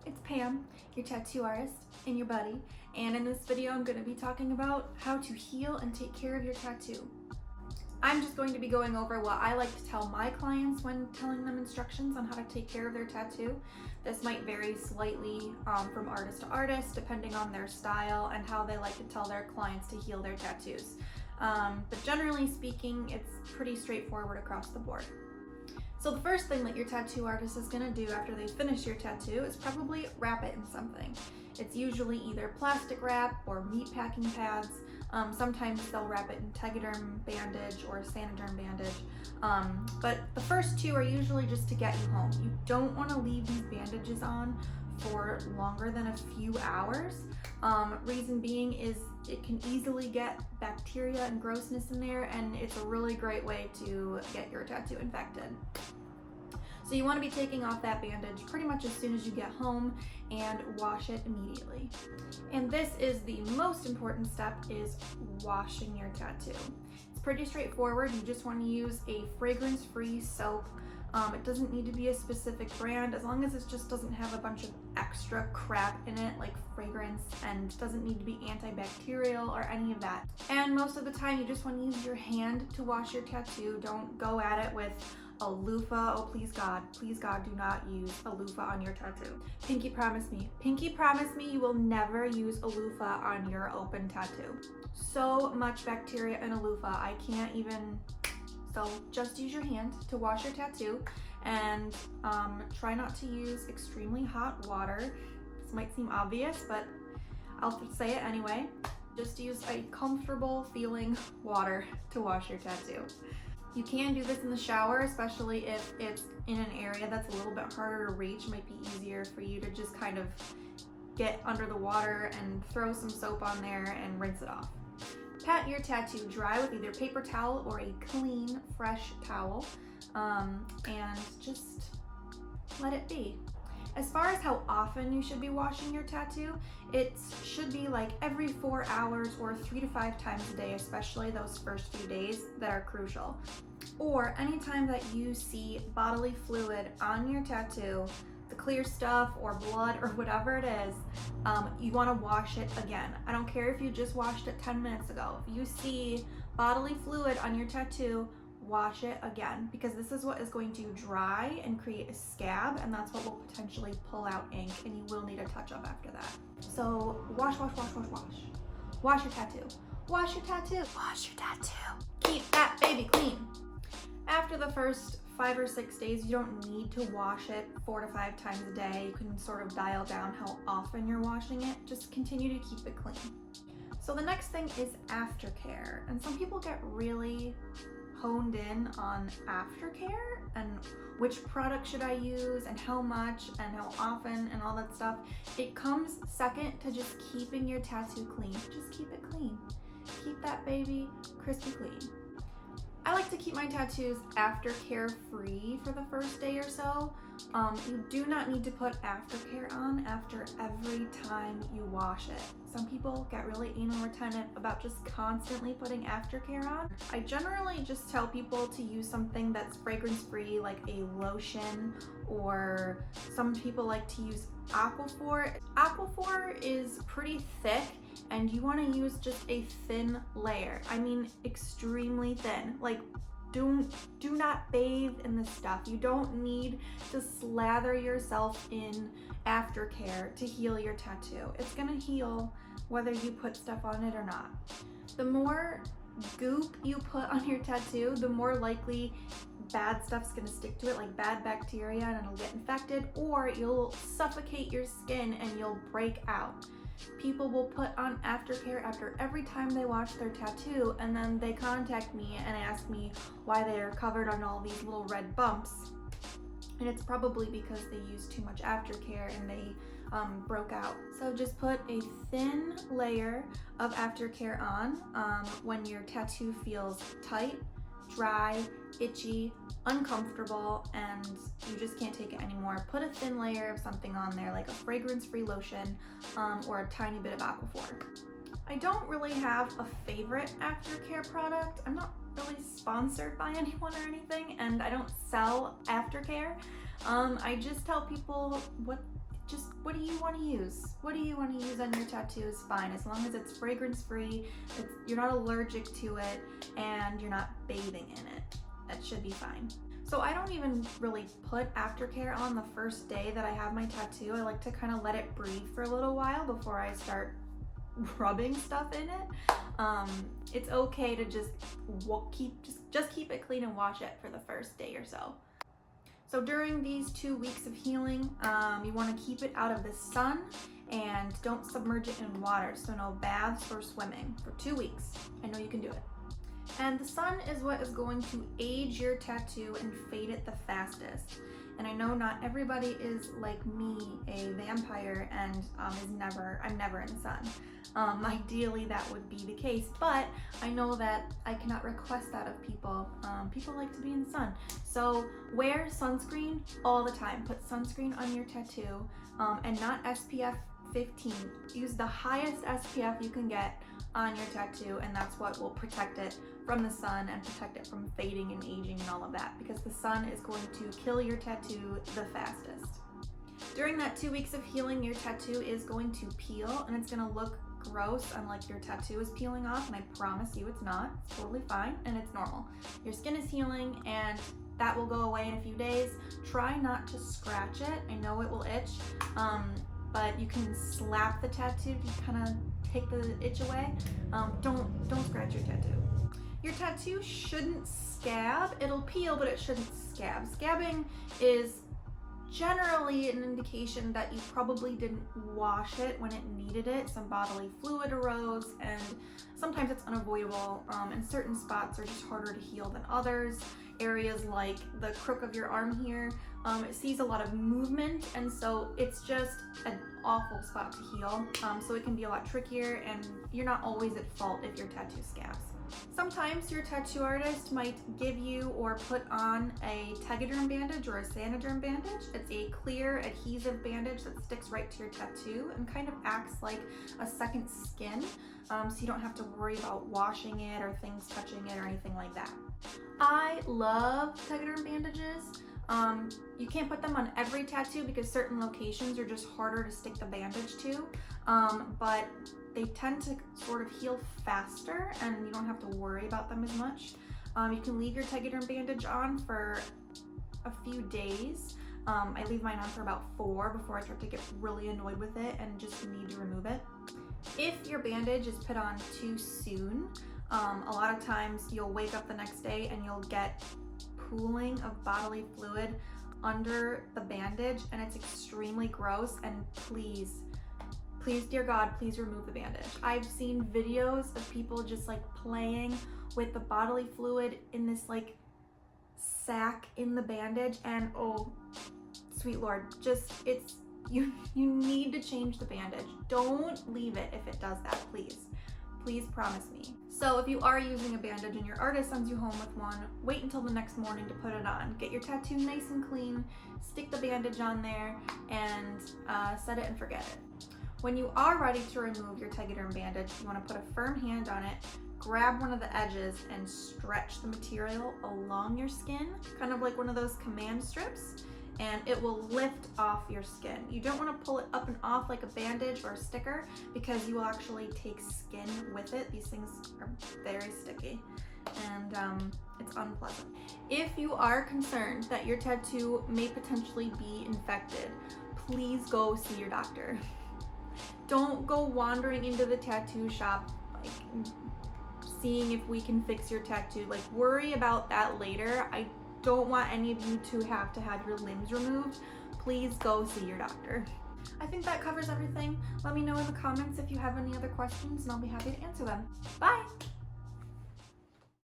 it's Pam, your tattoo artist and your buddy, and in this video I'm going to be talking about how to heal and take care of your tattoo. I'm just going to be going over what I like to tell my clients when telling them instructions on how to take care of their tattoo. This might vary slightly from artist to artist, depending on their style and how they like to tell their clients to heal their tattoos. But generally speaking, it's pretty straightforward across the board. So the first thing that your tattoo artist is going to do after they finish your tattoo is probably wrap it in something. It's usually either plastic wrap or meat packing pads. Sometimes they'll wrap it in Tegaderm bandage or Saniderm bandage. But the first two are usually just to get you home. You don't want to leave these bandages on for longer than a few hours. Reason being is it can easily get bacteria and grossness in there, and it's a really great way to get your tattoo infected. So you want to be taking off that bandage pretty much as soon as you get home and wash it immediately. And this is the most important step, is washing your tattoo. It's pretty straightforward. You just want to use a fragrance-free soap. It doesn't need to be a specific brand, as long as it just doesn't have a bunch of extra crap in it like fragrance, and doesn't need to be antibacterial or any of that. And most of the time you just want to use your hand to wash your tattoo. Don't go at it with a loofah. Oh, please God, do not use a loofah on your tattoo. Pinky promise me you will never use a loofah on your open tattoo. So much bacteria in a loofah, I can't even. So just use your hand to wash your tattoo, and try not to use extremely hot water. This might seem obvious, but I'll say it anyway. Just use a comfortable feeling water to wash your tattoo. You can do this in the shower, especially if it's in an area that's a little bit harder to reach. It might be easier for you to just kind of get under the water and throw some soap on there and rinse it off. Pat your tattoo dry with either paper towel or a clean, fresh towel, and just let it be. As far as how often you should be washing your tattoo, it should be like every 4 hours or 3 to 5 times a day, especially those first few days that are crucial. Or anytime that you see bodily fluid on your tattoo, the clear stuff or blood or whatever it is, you want to wash it again. I don't care if you just washed it 10 minutes ago. If you see bodily fluid on your tattoo, wash it again, because this is what is going to dry and create a scab, and that's what will potentially pull out ink, and you will need a touch-up after that. So wash. Wash your tattoo. Wash your tattoo. Wash your tattoo. Keep that baby clean. After the first 5 or 6 days, you don't need to wash it 4 to 5 times a day. You can sort of dial down how often you're washing it. Just continue to keep it clean. So the next thing is aftercare, and some people get really honed in on aftercare and which product should I use and how much and how often and all that stuff. It comes second to just keeping your tattoo clean. Just keep it clean. Keep that baby crispy clean. I like to keep my tattoos aftercare free for the first day or so. You do not need to put aftercare on after every time you wash it. Some people get really anal retentive about just constantly putting aftercare on. I generally just tell people to use something that's fragrance free, like a lotion, or some people like to use Aquaphor. Aquaphor is pretty thick, and you want to use just a thin layer. I mean extremely thin. Like do not bathe in this stuff. You don't need to slather yourself in aftercare to heal your tattoo. It's gonna heal whether you put stuff on it or not. The more goop you put on your tattoo, the more likely bad stuff's gonna stick to it, like bad bacteria, and it'll get infected, or you'll suffocate your skin and you'll break out. People will put on aftercare after every time they wash their tattoo, and then they contact me and ask me why they are covered on all these little red bumps. And it's probably because they used too much aftercare and they broke out. So just put a thin layer of aftercare on when your tattoo feels tight, dry, itchy, uncomfortable, and you just can't take it anymore. Put a thin layer of something on there, like a fragrance-free lotion or a tiny bit of Aquaphor. I don't really have a favorite aftercare product. I'm not really sponsored by anyone or anything, and I don't sell aftercare. I just tell people what just what do you want to use? What do you want to use on your tattoo is fine, as long as it's fragrance free, you're not allergic to it, and you're not bathing in it. That should be fine. So I don't even really put aftercare on the first day that I have my tattoo. I like to kind of let it breathe for a little while before I start rubbing stuff in it. It's okay to just keep it clean and wash it for the first day or so. So during these 2 weeks of healing, you want to keep it out of the sun and don't submerge it in water. So no baths or swimming for 2 weeks. I know you can do it. And the sun is what is going to age your tattoo and fade it the fastest. And I know not everybody is like me, a vampire, and I'm never in the sun. Ideally that would be the case, but I know that I cannot request that of people. People like to be in the sun. So wear sunscreen all the time. Put sunscreen on your tattoo, and not SPF 15. Use the highest SPF you can get on your tattoo, and that's what will protect it from the sun and protect it from fading and aging and all of that, because the sun is going to kill your tattoo the fastest. During that 2 weeks of healing, your tattoo is going to peel, and it's going to look gross and like your tattoo is peeling off, and I promise you it's not. It's totally fine and it's normal. Your skin is healing and that will go away in a few days. Try not to scratch it. I know it will itch, but you can slap the tattoo to kind of take the itch away. Don't scratch your tattoo. Your tattoo shouldn't scab. It'll peel, but it shouldn't scab. Scabbing is generally an indication that you probably didn't wash it when it needed it. Some bodily fluid arose, and sometimes it's unavoidable, and certain spots are just harder to heal than others. Areas like the crook of your arm here, it sees a lot of movement, and so it's just an awful spot to heal. So it can be a lot trickier, and you're not always at fault if your tattoo scabs. Sometimes your tattoo artist might give you or put on a Tegaderm bandage or a Saniderm bandage. It's a clear adhesive bandage that sticks right to your tattoo and kind of acts like a second skin, so you don't have to worry about washing it or things touching it or anything like that. I love Tegaderm bandages. You can't put them on every tattoo because certain locations are just harder to stick the bandage to, but they tend to sort of heal faster and you don't have to worry about them as much. You can leave your Tegaderm bandage on for a few days. I leave mine on for about 4 before I start to get really annoyed with it and just need to remove it. If your bandage is put on too soon, a lot of times you'll wake up the next day and you'll get pooling of bodily fluid under the bandage, and it's extremely gross. And please, dear God, please remove the bandage. I've seen videos of people just like playing with the bodily fluid in this like sack in the bandage, and oh, sweet Lord, you need to change the bandage. Don't leave it if it does that, please. Please promise me. So if you are using a bandage and your artist sends you home with one, wait until the next morning to put it on. Get your tattoo nice and clean, stick the bandage on there, and set it and forget it. When you are ready to remove your Tegaderm bandage, you want to put a firm hand on it, grab one of the edges, and stretch the material along your skin, kind of like one of those command strips, and it will lift off your skin. You don't want to pull it up and off like a bandage or a sticker because you will actually take skin with it. These things are very sticky and it's unpleasant. If you are concerned that your tattoo may potentially be infected, please go see your doctor. Don't go wandering into the tattoo shop like seeing if we can fix your tattoo. Like, worry about that later. I don't want any of you to have your limbs removed. Please go see your doctor. I think that covers everything. Let me know in the comments if you have any other questions and I'll be happy to answer them. Bye!